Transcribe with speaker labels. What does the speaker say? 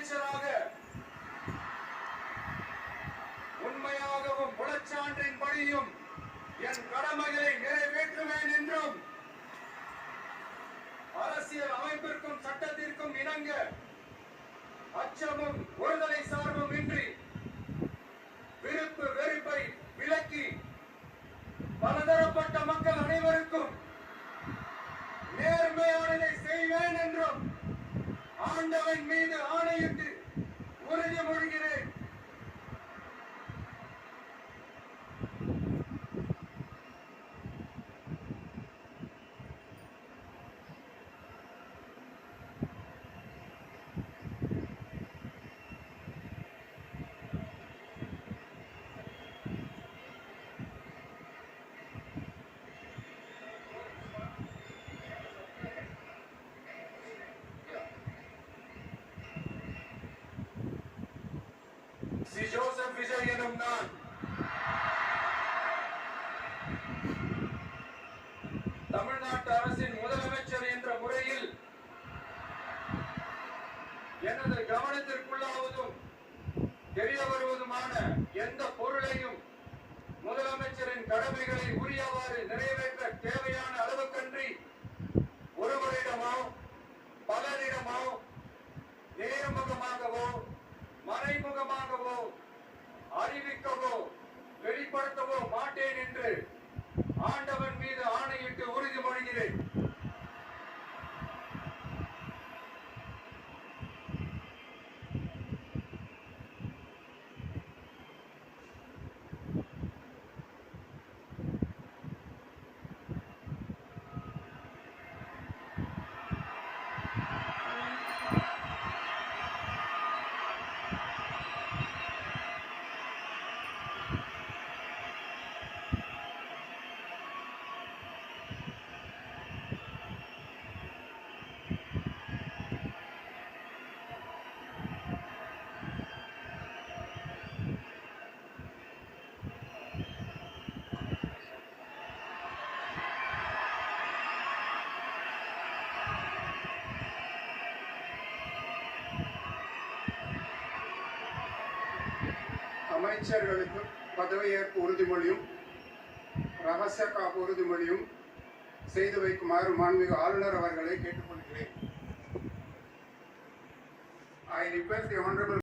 Speaker 1: முதலமைச்சராக உண்மையாகவும் புலச்சான்றின் படியும் என் கடமைகளை நிறைவேற்றுவேன் என்றும் அரசியல் அமைப்பிற்கும் சட்டத்திற்கும் இணங்க அச்சமும் ஒருதலை சார்பும் இன்றி விருப்பு வெறுப்பை விலக்கி பலதரப்பட்ட மக்கள் அனைவருக்கும் நேர்மையானதை செய்வேன் என்றும் ஆண்டவன் மீது ஆணையிட்டு உறுதிமொழிகிறேன். சி. ஜோசப் விஜய் எனும் நான் தமிழ்நாட்டு அரசின் முதலமைச்சர் என்ற முறையில் எனது கவனத்திற்குள்ளாவதும் தெரிய வருவதுமான எந்த பொருளையும் முதலமைச்சரின் கடமைகளை உரியவாறு நிறைவேற்ற தேவையான அளவுக்கன்றி ஒருவரிடமோ பலரிடமோ நேர்முகமாகவோ மறைமுகமாகவோ அறிவிக்கவோ வெளிப்படுத்தவோ மாட்டேன் என்று ஆண்டவன் மீது ஆணையிட்டு உறுதிமொழிகிறேன். அமைச்சர்களுக்கு பதவியேற்பு உறுதிமொழியும் ரகசிய காப்பு உறுதிமொழியும் செய்து வைக்குமாறு மாண்புமிகு ஆளுநர் அவர்களை கேட்டுக்கொள்கிறேன். I request the Honorable